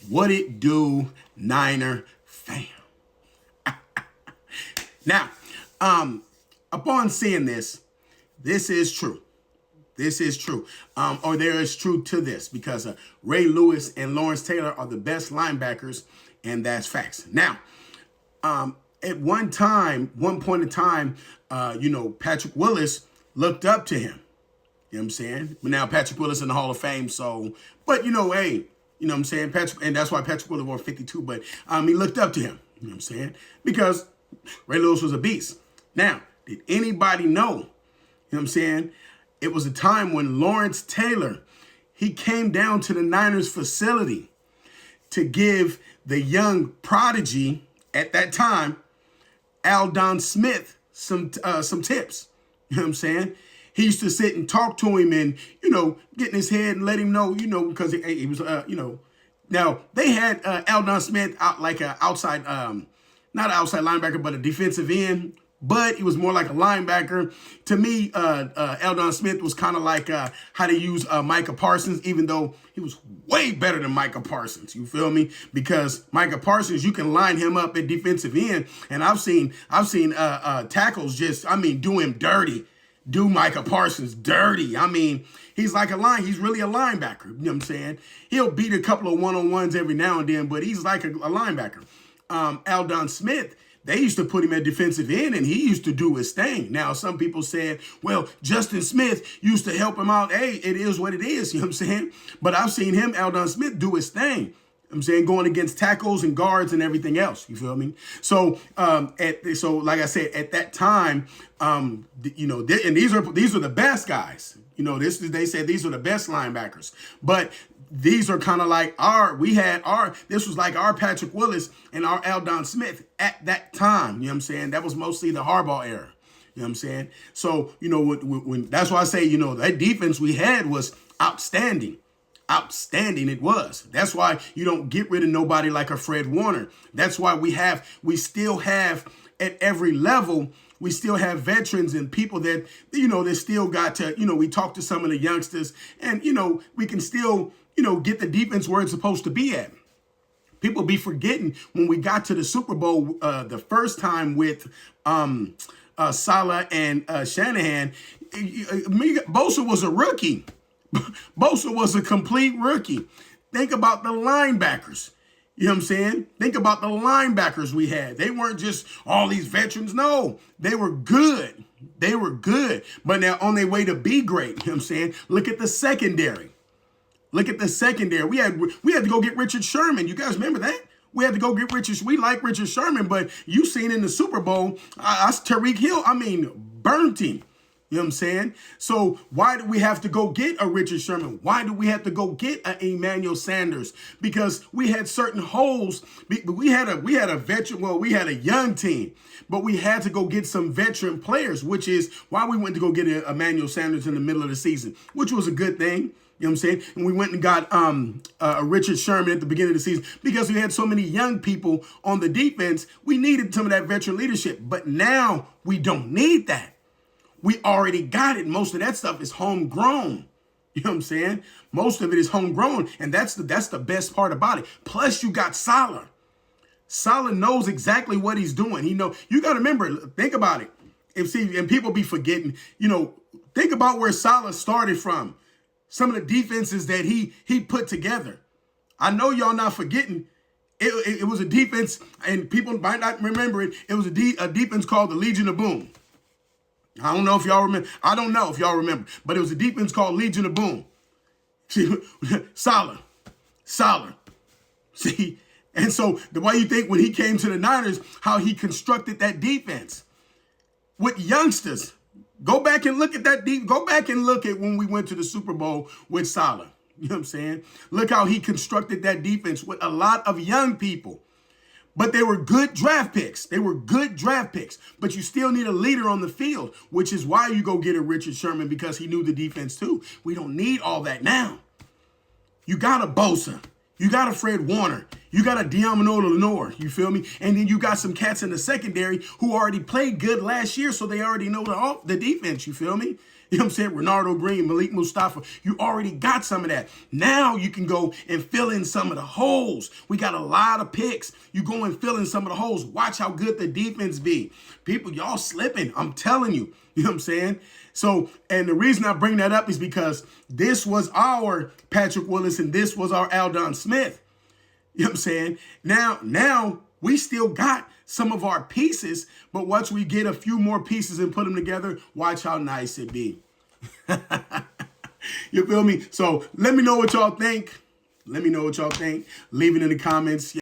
What it do, Niner fam? Now, upon seeing this, this is true. This is true. Or there is truth to this because Ray Lewis and Lawrence Taylor are the best linebackers, and that's facts. Now, at one point in time, Patrick Willis looked up to him. You know what I'm saying? But now Patrick Willis in the Hall of Fame, so, but hey, you know what I'm saying? Patrick, and that's why Patrick Willis wore 52, but he looked up to him. You know what I'm saying? Because Ray Lewis was a beast. Now, did anybody know? You know what I'm saying? It was a time when Lawrence Taylor, he came down to the Niners facility to give the young prodigy at that time, Aldon Smith, some tips. You know what I'm saying? He used to sit and talk to him and, get in his head and let him know, because he was, Now, they had Aldon Smith out like an outside, not an outside linebacker, but a defensive end. But he was more like a linebacker. To me, Aldon Smith was kind of like how they use Micah Parsons, even though he was way better than Micah Parsons. You feel me? Because Micah Parsons, you can line him up at defensive end, and I've seen tackles just, do him dirty. Do Micah Parsons dirty. He's like he's really a linebacker. You know what I'm saying? He'll beat a couple of one-on-ones every now and then, but he's like a linebacker. Aldon Smith, they used to put him at defensive end, and he used to do his thing. Now, some people said, well, Justin Smith used to help him out. Hey, it is what it is, you know what I'm saying? But I've seen him, Aldon Smith, do his thing. Going against tackles and guards and everything else. You feel me? So, like I said, at that time, and these are the best guys. They said these are the best linebackers. But these are kind of like this was like our Patrick Willis and our Aldon Smith at that time. You know what I'm saying? That was mostly the Harbaugh era. You know what I'm saying? So, when that's why I say, that defense we had was outstanding. Outstanding it was. That's why you don't get rid of nobody like a Fred Warner. That's why we still have at every level, we still have veterans and people that, they still got to, we talk to some of the youngsters and, we can still, get the defense where it's supposed to be at. People be forgetting when we got to the Super Bowl the first time with Saleh and Shanahan, Bosa was a rookie. Bosa was a complete rookie. Think about the linebackers. You know what I'm saying? Think about the linebackers we had. They weren't just all these veterans. No, they were good. They were good. But they're on their way to be great. You know what I'm saying? Look at the secondary. Look at the secondary. We had to go get Richard Sherman. You guys remember that? We had to go get Richard. We like Richard Sherman, but you seen in the Super Bowl, Tariq Hill, burnt him. You know what I'm saying? So why do we have to go get a Richard Sherman? Why do we have to go get an Emmanuel Sanders? Because we had certain holes. We had a veteran. Well, we had a young team, but we had to go get some veteran players, which is why we went to go get Emmanuel Sanders in the middle of the season, which was a good thing. You know what I'm saying? And we went and got a Richard Sherman at the beginning of the season because we had so many young people on the defense. We needed some of that veteran leadership, but now we don't need that. We already got it. Most of that stuff is homegrown. You know what I'm saying? Most of it is homegrown, and that's the best part about it. Plus, you got Saleh. Saleh knows exactly what he's doing. You got to remember, think about it. And people be forgetting, think about where Saleh started from. Some of the defenses that he put together. I know y'all not forgetting. It was a defense, and people might not remember it. It was a defense called the Legion of Boom. I don't know if y'all remember. But it was a defense called Legion of Boom. See, Saleh. See, and so the way you think when he came to the Niners, how he constructed that defense with youngsters. Go back and look at that. Go back and look at when we went to the Super Bowl with Saleh. You know what I'm saying? Look how he constructed that defense with a lot of young people. But they were good draft picks. But you still need a leader on the field, which is why you go get a Richard Sherman because he knew the defense too. We don't need all that now. You got a Bosa. You got a Fred Warner. You got a Diamano Lenore. You feel me? And then you got some cats in the secondary who already played good last year, so they already know the defense. You feel me? You know what I'm saying? Renardo Green, Malik Mustafa. You already got some of that. Now you can go and fill in some of the holes. We got a lot of picks. You go and fill in some of the holes. Watch how good the defense be. People, y'all slipping. I'm telling you. You know what I'm saying? So, and the reason I bring that up is because this was our Patrick Willis and this was our Aldon Smith. You know what I'm saying? Now we still got some of our pieces, but once we get a few more pieces and put them together, watch how nice it be. You feel me? So let me know what y'all think. Let me know what y'all think. Leave it in the comments.